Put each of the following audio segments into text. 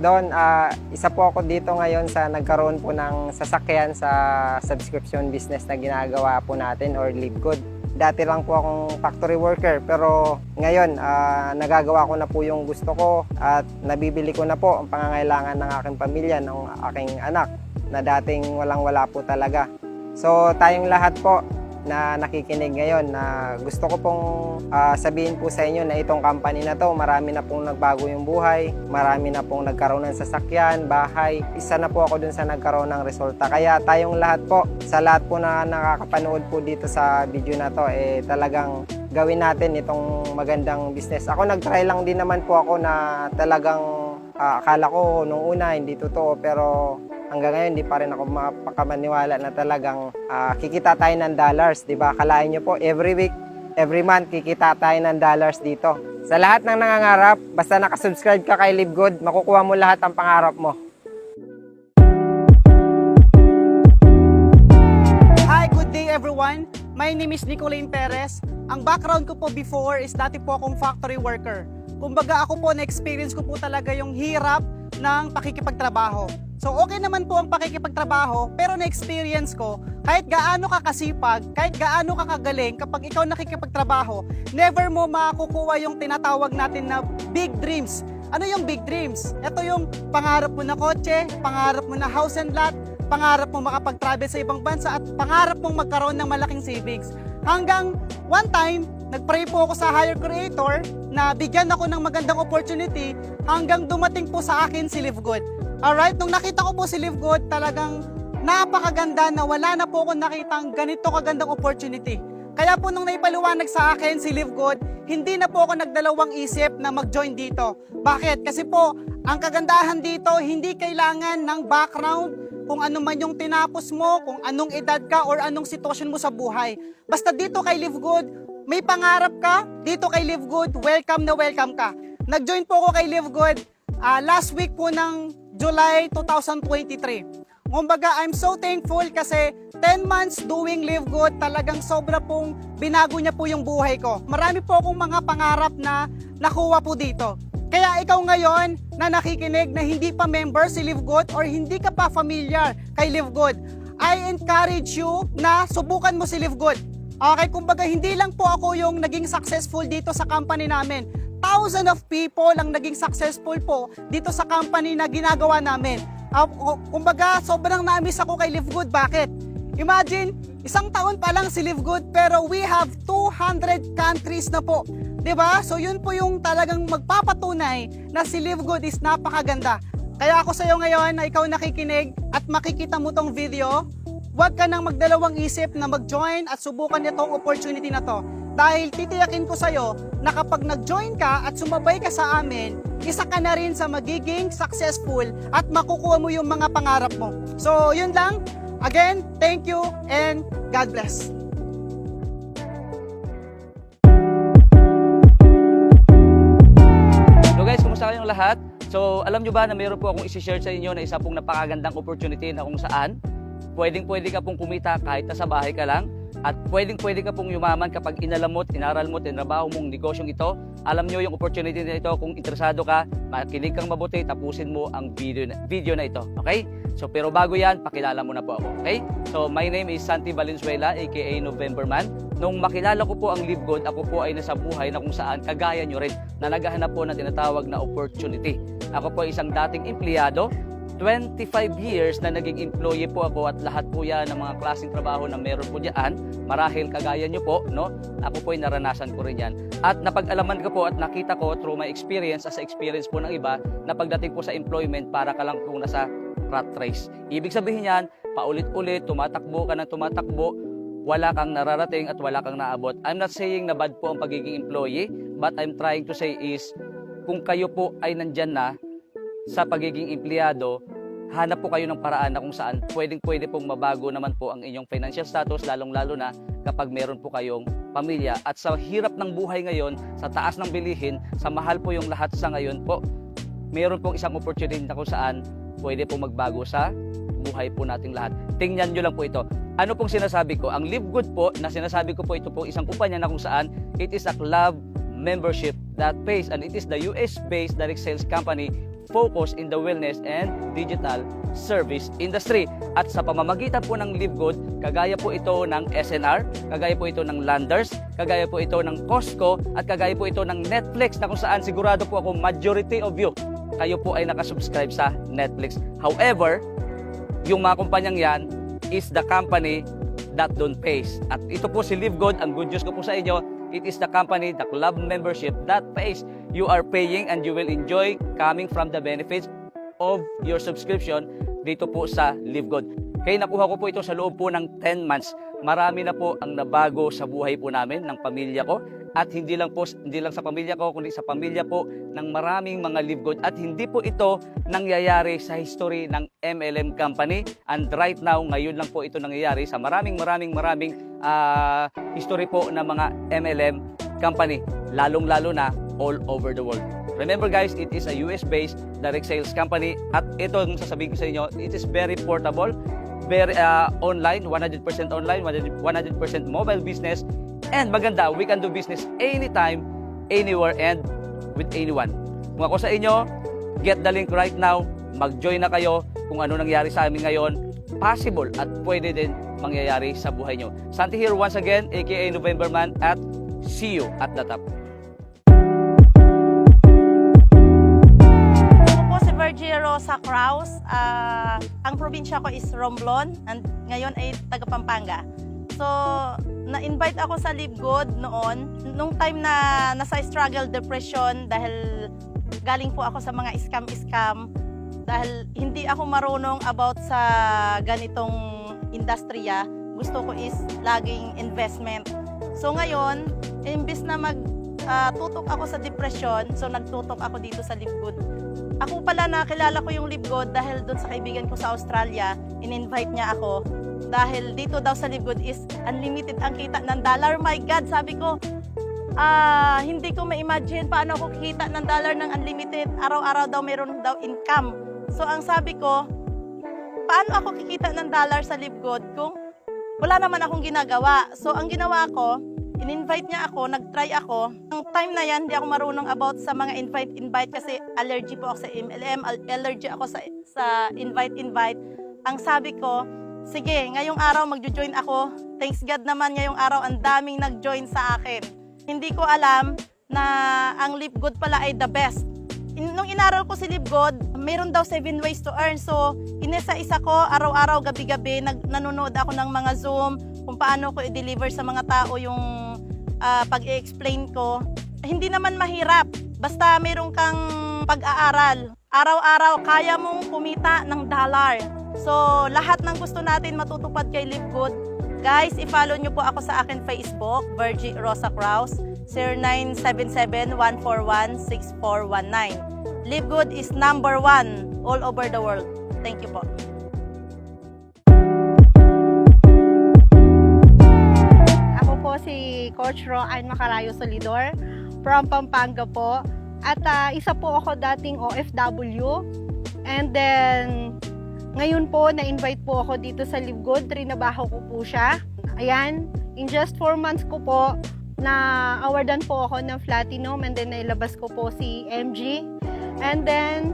Don. Isa po ako dito ngayon sa nagkaroon po ng sasakyan sa subscription business na ginagawa po natin or Live Good. Dati lang po akong factory worker pero ngayon nagagawa ko na po yung gusto ko at nabibili ko na po ang pangangailangan ng aking pamilya, ng aking anak na dating walang-wala po talaga. So tayong lahat po na nakikinig ngayon na gusto ko pong sabihin po sa inyo na itong company na to, marami na pong nagbago yung buhay, marami na pong nagkaroon ng sasakyan, bahay. Isa na po ako dun sa nagkaroon ng resulta. Kaya tayong lahat po, sa lahat po na nakakapanood po dito sa video na to, talagang gawin natin itong magandang business. Ako nag-try lang din naman po ako na talagang akala ko nung una hindi totoo pero hanggang ngayon, hindi pa rin ako mapakamaniwala na talagang kikita tayo ng dollars, di ba? Kalain nyo po, every week, every month, kikita tayo ng dollars dito. Sa lahat ng nangangarap, basta nakasubscribe ka kay Live Good, makukuha mo lahat ang pangarap mo. Hi, good day everyone. My name is Nicolene Perez. Ang background ko po before is dati po akong factory worker. Kumbaga ako po, na-experience ko po talaga yung hirap ng pakikipagtrabaho. So okay naman po ang pakikipagtrabaho, pero na-experience ko, kahit gaano ka kasipag, kahit gaano ka kagaling, kapag ikaw nakikipagtrabaho, never mo makukuha yung tinatawag natin na big dreams. Ano yung big dreams? Ito yung pangarap mo na kotse, pangarap mo na house and lot, pangarap mo makapag-travel sa ibang bansa, at pangarap mong magkaroon ng malaking savings. Hanggang one time, nag-pray po ako sa higher creator na bigyan ako ng magandang opportunity hanggang dumating po sa akin si Live Good. Alright, nung nakita ko po si Live Good, talagang napakaganda na wala na po akong nakitang ganito kagandang opportunity. Kaya po nung naipaliwanag sa akin si Live Good, hindi na po ako nagdalawang isip na mag-join dito. Bakit? Kasi po, ang kagandahan dito, hindi kailangan ng background, kung ano man yung tinapos mo, kung anong edad ka, or anong sitwasyon mo sa buhay. Basta dito kay Live Good, may pangarap ka, dito kay Live Good, welcome na welcome ka. Nag-join po ako kay Live Good last week po ng July 2023. Kumbaga, I'm so thankful kasi 10 months doing Live Good, talagang sobra pong binago niya po yung buhay ko. Marami po akong mga pangarap na nakuha po dito. Kaya ikaw ngayon na nakikinig na hindi pa member si Live Good or hindi ka pa familiar kay Live Good, I encourage you na subukan mo si Live Good. Okay, kumbaga hindi lang po ako yung naging successful dito sa company namin. Thousands of people ang naging successful po dito sa company na ginagawa namin. Kumbaga, sobrang na-miss ako kay Live Good. Bakit? Imagine, isang taon pa lang si Live Good pero we have 200 countries na po. 'Di ba? So yun po yung talagang magpapatunay na si Live Good is napakaganda. Kaya ako sa iyo ngayon na ikaw nakikinig at makikita mo tong video, huwag ka nang magdalawang isip na mag-join at subukan itong opportunity na to. Dahil titiyakin ko sa'yo na kapag nag-join ka at sumabay ka sa amin, isa ka na rin sa magiging successful at makukuha mo yung mga pangarap mo. So, yun lang. Again, thank you and God bless. Hello guys, kumusta kayong lahat? So, alam nyo ba na mayroon po akong isi-share sa inyo na isa pong napakagandang opportunity na kung saan pwedeng-pwede ka pong kumita kahit nasa bahay ka lang. At pwedeng-pwede ka pong yumaman kapag inaral mo, tinrabaho mong negosyong ito. Alam nyo yung opportunity na ito, kung interesado ka, makinig kang mabuti, tapusin mo ang video na ito. Okay? So, pero bago yan, pakilala mo na po ako. Okay? So, my name is Santi Valenzuela, aka November Man. Nung makilala ko po ang Live Good, ako po ay nasa buhay na kung saan kagaya nyo rin na naghahanap po ng tinatawag na opportunity. Ako po ay isang dating empleyado. 25 years na naging employee po ako at lahat po yan ng mga klaseng trabaho na meron po diyan, marahil kagaya nyo po, no? Ako po ay naranasan ko rin yan. At napag-alaman ko po at nakita ko through my experience as experience po ng iba na pagdating po sa employment para ka lang po nasa rat race. Ibig sabihin yan, paulit-ulit, tumatakbo ka ng tumatakbo, wala kang nararating at wala kang naabot. I'm not saying na bad po ang pagiging employee, but I'm trying to say is, kung kayo po ay nandyan na sa pagiging empleyado, hanap po kayo ng paraan na kung saan pwedeng-pwede pong mabago naman po ang inyong financial status, lalong-lalo na kapag meron po kayong pamilya. At sa hirap ng buhay ngayon, sa taas ng bilihin, sa mahal po yung lahat sa ngayon po, meron pong isang opportunity na kung saan pwede pong magbago sa buhay po nating lahat. Tingnan nyo lang po ito. Ano pong sinasabi ko? Ang Live Good po, na sinasabi ko po, ito po isang kumpanya na kung saan it is a club membership that pays, and it is the US-based direct sales company focus in the wellness and digital service industry. At sa pamamagitan po ng Live Good, kagaya po ito ng SNR, kagaya po ito ng Landers, kagaya po ito ng Costco, at kagaya po ito ng Netflix na kung saan sigurado po ako majority of you, kayo po ay nakasubscribe sa Netflix. However, yung mga kumpanyang yan is the company that don't pays. At ito po si Live Good, ang good news ko po sa inyo, it is the company, the club membership that pays. You are paying and you will enjoy coming from the benefits of your subscription dito po sa Live Good. Kaya nakuha ko po ito sa loob po ng 10 months. Marami na po ang nabago sa buhay po namin, ng pamilya ko. At hindi lang sa pamilya ko, kundi sa pamilya po ng maraming mga Live Good. At hindi po ito nangyayari sa history ng MLM company. And right now, ngayon lang po ito nangyayari sa maraming history po ng mga MLM company. Lalong-lalo na all over the world. Remember guys, it is a US-based direct sales company. At ito, yung sasabihin ko sa inyo, it is very portable, very online, 100% online, 100% mobile business. And maganda, we can do business anytime, anywhere, and with anyone. Kung ako sa inyo, get the link right now, mag-join na kayo kung ano nangyari sa amin ngayon, possible at pwede din mangyayari sa buhay nyo. Santi here once again, aka November Man, at see you at the top. Ako po si Virgie Rosa Kraus. Ang probinsya ko is Romblon, and ngayon ay taga Pampanga. So, na-invite ako sa Live Good noon, nung time na nasa struggle depression dahil galing po ako sa mga scam-scam, dahil hindi ako marunong about sa ganitong industriya. Gusto ko is laging investment. So ngayon, imbis na tutok ako sa depression, so nagtutok ako dito sa Live Good. Ako pala nakilala ko yung Live Good dahil doon sa kaibigan ko sa Australia, in-invite niya ako. Dahil dito daw sa Live Good is unlimited ang kita ng dollar. My God, sabi ko, hindi ko ma-imagine paano ako kikita ng dollar ng unlimited. Araw-araw daw meron daw income. So ang sabi ko, paano ako kikita ng dollar sa Live Good kung wala naman akong ginagawa? So ang ginawa ko, in-invite niya ako, nag-try ako. Ang time na yan, hindi ako marunong about sa mga invite kasi allergy po ako sa MLM, allergy ako sa invite. Ang sabi ko, sige, ngayong araw magjo-join ako. Thanks God naman ngayong araw ang daming nag-join sa akin. Hindi ko alam na ang Live Good pala ay the best. Nung inaral ko si Live Good, mayroon daw 7 ways to earn. So, inisa-isa ko, araw-araw, gabi-gabi, nanonood ako ng mga Zoom, kung paano ko i-deliver sa mga tao yung pag-i-explain ko. Hindi naman mahirap. Basta mayroon kang pag-aaral. Araw-araw, kaya mong kumita ng dollar. So, lahat ng gusto natin matutupad kay Live Good. Guys, i-follow nyo po ako sa akin Facebook, Virgie Rosa Kraus, 0977-141-6419. Live Good is #1 all over the world. Thank you po. Ako po si Coach Roan Macarayo Solidor from Pampanga po. At isa po ako dating OFW. And then, ngayon po, na-invite po ako dito sa Live Good. Trinabaho ko po siya. Ayan, in just 4 months ko po, na-awardan po ako ng Platinum and then nailabas ko po si MG. And then,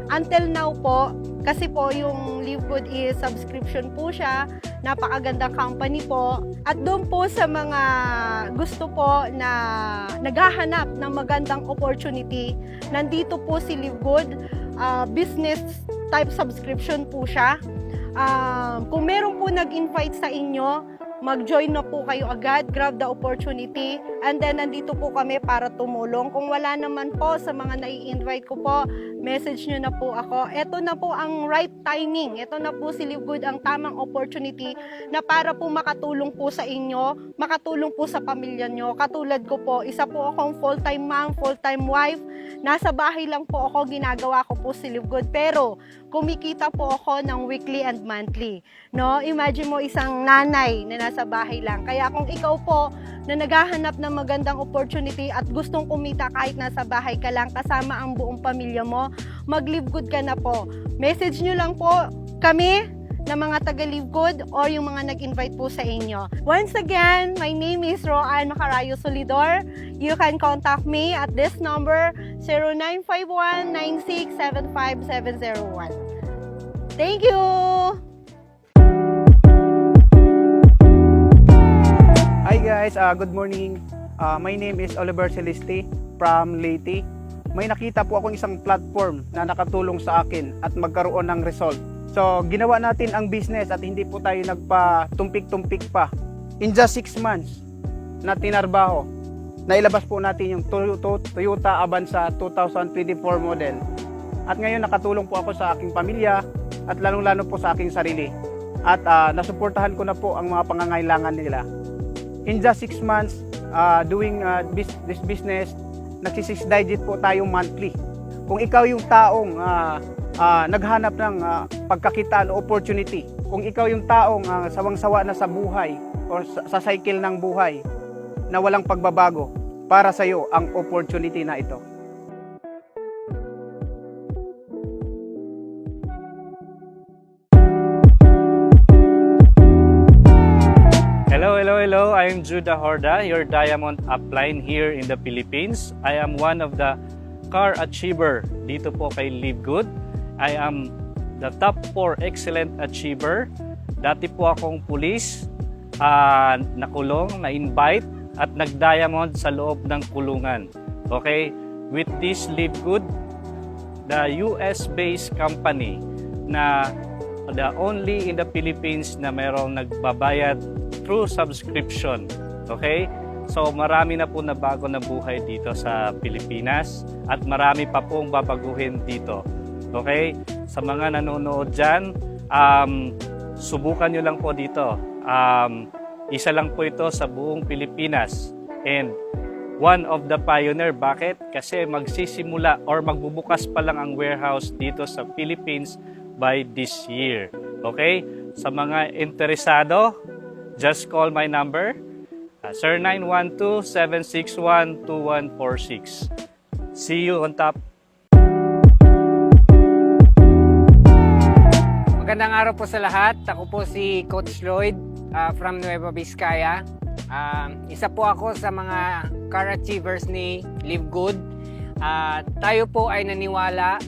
until now po, kasi po yung Live Good is subscription po siya, napakagandang company po. At doon po sa mga gusto po na naghahanap ng magandang opportunity, nandito po si Live Good. Business type subscription po siya. Kung meron po nag-invite sa inyo, mag-join na po kayo agad, grab the opportunity, and then nandito po kami para tumulong. Kung wala naman po sa mga nai-invite ko po, message nyo na po ako. Ito na po ang right timing. Ito na po si Live Good, ang tamang opportunity na para po makatulong po sa inyo, makatulong po sa pamilya nyo. Katulad ko po, isa po akong full-time mom, full-time wife. Nasa bahay lang po ako, ginagawa ko po si Live Good. Pero kumikita po ako ng weekly and monthly. No? Imagine mo isang nanay na nasa bahay lang. Kaya kung ikaw po na naghahanap ng magandang opportunity at gustong kumita kahit nasa bahay ka lang kasama ang buong pamilya mo, mag-Live Good ka na po. Message nyo lang po kami, na mga taga-Live Good or yung mga nag-invite po sa inyo. Once again, my name is Roan Macarayo Solidor. You can contact me at this number 0951-9675-701. Thank you! Hi guys, good morning. My name is Oliver Celeste from Leyte. May nakita po akong isang platform na nakatulong sa akin at magkaroon ng result. So, ginawa natin ang business at hindi po tayo nagpa-tumpik-tumpik pa. In just 6 months na tinarbaho, nailabas po natin yung Toyota Avanza 2024 model. At ngayon nakatulong po ako sa aking pamilya at lalong-lalo po sa aking sarili. At nasuportahan ko na po ang mga pangangailangan nila. In just 6 months doing this business, nagsi-6 digit po tayo monthly. Kung ikaw yung taong naghanap ng pagkakitaan o opportunity, kung ikaw yung taong sawang-sawa na sa buhay o sa cycle ng buhay na walang pagbabago, para sa iyo ang opportunity na ito. Hello. I'm Judah Horda, your diamond upline here in the Philippines. I am one of the car achiever dito po kay Live Good. I am the top 4 excellent achiever. Dati po akong pulis, nakulong, na-invite at nag-diamond sa loob ng kulungan. Okay? With this Live Good, the US-based company na the only in the Philippines na mayroong nagbabayad through subscription. Okay? So marami na po na bago na buhay dito sa Pilipinas at marami pa pong babaguhin dito. Okay? Sa mga nanonood dyan, subukan nyo lang po dito. Isa lang po ito sa buong Pilipinas. And one of the pioneer. Bakit? Kasi magsisimula or magbubukas pa lang ang warehouse dito sa Philippines by this year. Okay? Sa mga interesado, just call my number, 0912-761-2146. See you on top. Magandang araw po sa lahat. Ako po si Coach Lloyd from Nueva Vizcaya. Isa po ako sa mga car achievers ni Live Good. Tayo po ay naniwala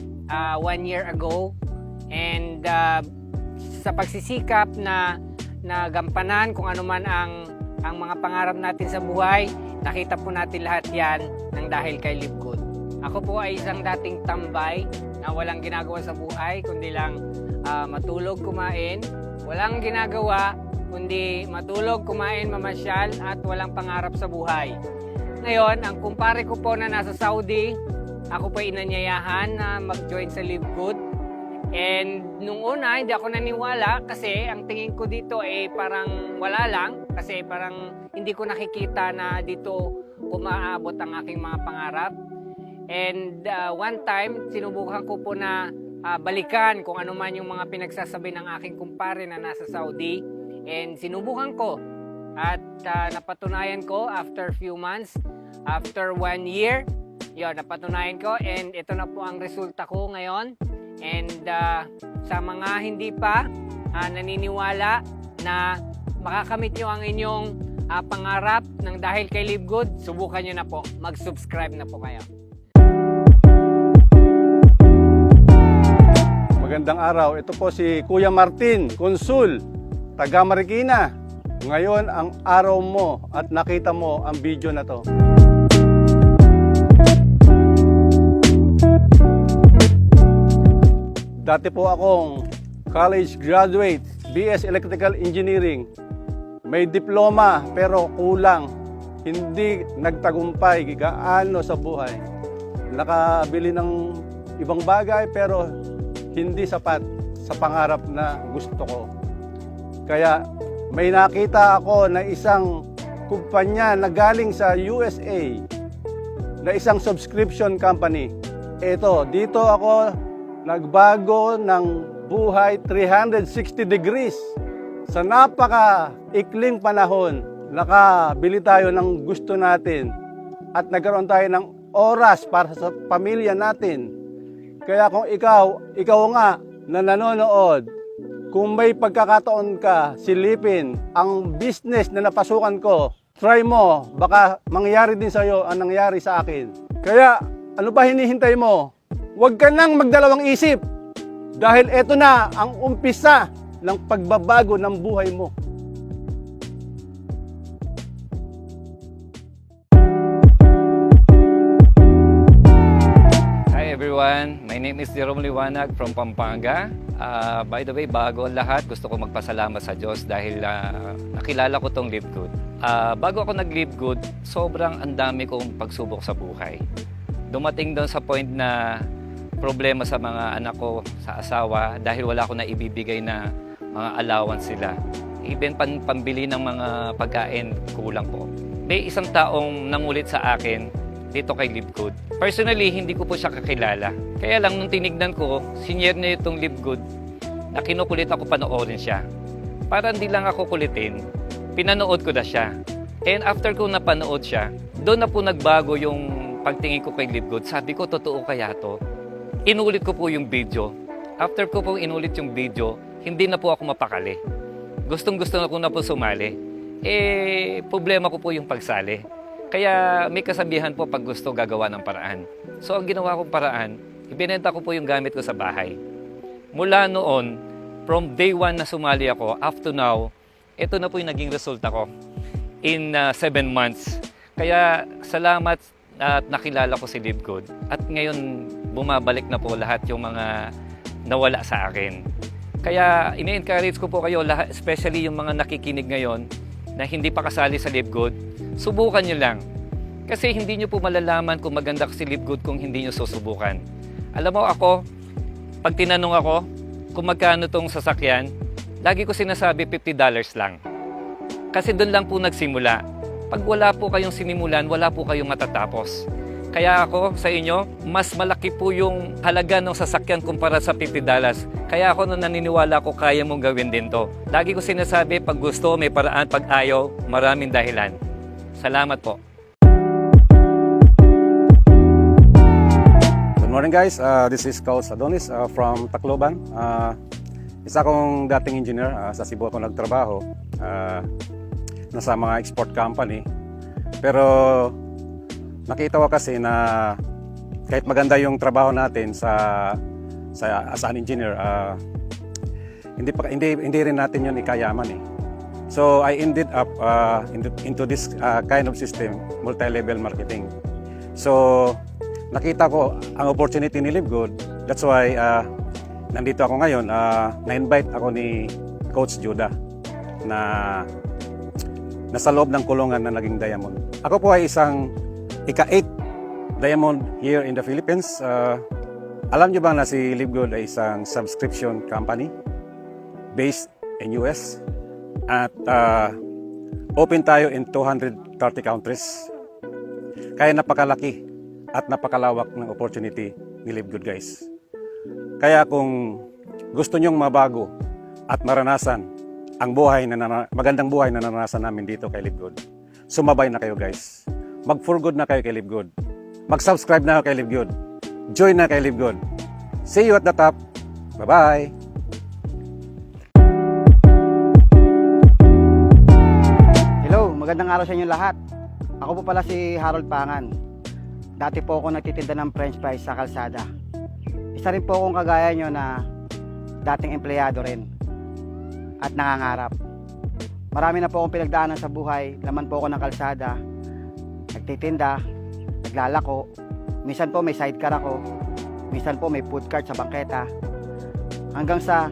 1 year ago and sa pagsisikap na gampanan kung ano man ang mga pangarap natin sa buhay, nakita po natin lahat yan ng dahil kay Live Good. Ako po ay isang dating tambay na walang ginagawa sa buhay kundi lang matulog, kumain. Walang ginagawa kundi matulog, kumain, mamasyal at walang pangarap sa buhay. Ngayon, ang kumpare ko po na nasa Saudi, ako po inanyayahan na mag-join sa Live Good. And nung una, hindi ako naniwala kasi ang tingin ko dito ay parang wala lang. Kasi parang hindi ko nakikita na dito umaabot ang aking mga pangarap. And one time, sinubukan ko po na balikan kung ano man yung mga pinagsasabi ng aking kumpare na nasa Saudi. And sinubukan ko. At napatunayan ko after few months, after 1 year, yun, napatunayan ko. And ito na po ang resulta ko ngayon. And sa mga hindi pa naniniwala na makakamit nyo ang inyong pangarap ng dahil kay Live Good, subukan nyo na po. Mag-subscribe na po kayo. Magandang araw. Ito po si Kuya Martin Consul, taga Marikina. Ngayon ang araw mo at nakita mo ang video na to. Dati po akong college graduate, BS Electrical Engineering. May diploma pero kulang. Hindi nagtagumpay gaano sa buhay. Nakabili ng ibang bagay pero hindi sapat sa pangarap na gusto ko. Kaya may nakita ako na isang kumpanya na galing sa USA na isang subscription company. Dito ako nagbago ng buhay 360 degrees. Sa napaka-ikling panahon, nakabili tayo ng gusto natin at nagkaroon tayo ng oras para sa pamilya natin. Kaya kung ikaw nga na nanonood, Kung may pagkakataon ka, silipin ang business na napasukan ko, try mo, baka mangyari din sa'yo ang nangyari sa akin. Kaya, ano ba hinihintay mo? Huwag ka nang magdalawang isip dahil eto na ang umpisa ng pagbabago ng buhay mo. Hi everyone, my name is Jerome Liwanag from Pampanga. By the way, bago ang lahat, gusto ko magpasalamat sa Diyos dahil nakilala ko tong Live Good. Bago ako nag-Live Good, sobrang ang dami kong pagsubok sa buhay. Dumating doon sa point na problema sa mga anak ko, sa asawa, dahil wala ko na ibibigay na mga allowance sila. Even pambili ng mga pagkain, kulang po. May isang taong nangulit sa akin dito kay Live Good. Personally, hindi ko po siya kakilala. Kaya lang, nung tinignan ko, sinyer niya itong Live Good, na kinukulit ako panoorin siya. Para hindi lang ako kulitin, pinanood ko na siya. And after ko napanood siya, doon na po nagbago yung pagtingin ko kay Live Good. Sabi ko, totoo kaya to? Inulit ko po yung video. After ko po inulit yung video, hindi na po ako mapakali. Gustong-gusto na ko na po sumali. Problema ko po yung pagsali. Kaya may kasabihan po pag gusto gagawa ng paraan. So ang ginawa kong paraan, ibinenta ko po yung gamit ko sa bahay. Mula noon, from day 1 na sumali ako, up to now, ito na po yung naging resulta ko in 7 months. Kaya salamat at nakilala ko si Live Good. At ngayon, bumabalik na po lahat yung mga nawala sa akin. Kaya ini-encourage ko po kayo, especially yung mga nakikinig ngayon na hindi pa kasali sa Live Good, subukan nyo lang. Kasi hindi nyo po malalaman kung maganda si Live Good kung hindi nyo susubukan. Alam mo ako, pag tinanong ako kung magkano tong sasakyan, lagi ko sinasabi $50 lang. Kasi doon lang po nagsimula. Pag wala po kayong sinimulan, wala po kayong matatapos. Kaya ako sa inyo, mas malaki po yung halaga ng sasakyan kumpara sa $50. Kaya ako naniniwala ko kaya mong gawin din to. Lagi ko sinasabi, pag gusto, may paraan, pag ayaw, maraming dahilan. Salamat po. Good morning guys, this is Coach Adonis from Tacloban. Isa akong dating engineer, sa Cebu ako nagtrabaho. Nasa mga export company. Pero nakita ko kasi na kahit maganda yung trabaho natin as an engineer, hindi rin natin yun ikayaman eh. So I ended up into this kind of system, multi-level marketing. So nakita ko ang opportunity ni Live Good. That's why nandito ako ngayon. Na-invite ako ni Coach Judah na nasa loob ng kulungan na naging diamond. Ako po ay isang ika-8 diamond here in the Philippines. Alam nyo ba na si Live Good ay isang subscription company based in US at open tayo in 230 countries. Kaya napakalaki at napakalawak ng opportunity ni Live Good guys. Kaya kung gusto nyong mabago at maranasan ang magandang buhay na naranasan namin dito kay Live Good, sumabay na kayo guys. Mag-for good na kayo kay Live Good. Mag-subscribe na kayo kay Live Good. Join na kay Live Good. See you at the top. Bye-bye! Hello, magandang araw sa inyo lahat. Ako po pala si Harold Pangan. Dati po ako nagtitinda ng french fries sa kalsada. Isa rin po akong kagaya nyo na dating empleyado rin at nangangarap. Marami na po akong pinagdaanan sa buhay. Laman po ako ng kalsada, nagtitinda, naglalako. Minsan po may sidecar ako, minsan po may food cart sa bangketa. Hanggang sa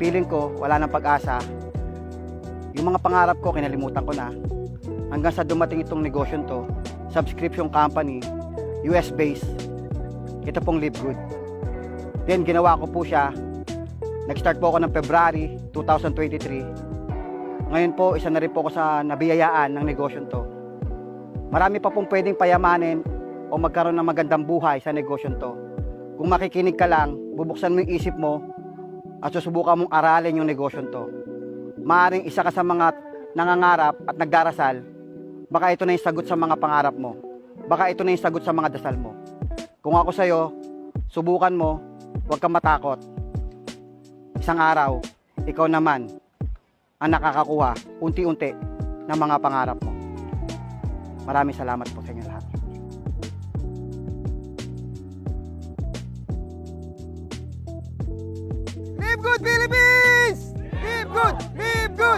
feeling ko wala nang pag-asa. Yung mga pangarap ko kinalimutan ko na. Hanggang sa dumating itong negosyo to, subscription company, US based. Ito pong Live Good. Then ginawa ko po siya. Nag-start po ako ng February 2023. Ngayon po, isa na rin po ako sa nabiyayaan ng negosyo to. Marami pa pong pwedeng payamanin o magkaroon ng magandang buhay sa negosyo to. Kung makikinig ka lang, bubuksan mo yung isip mo at susubukan mong aralin yung negosyo to. Maaring isa ka sa mga nangangarap at nagdarasal, baka ito na yung sagot sa mga pangarap mo. Baka ito na yung sagot sa mga dasal mo. Kung ako sa'yo, subukan mo, huwag kang matakot. Isang araw, ikaw naman ang nakakakuha unti-unti ng mga pangarap mo. Maraming salamat po sa inyo lahat. Live good, Philippines! Live good! Live good!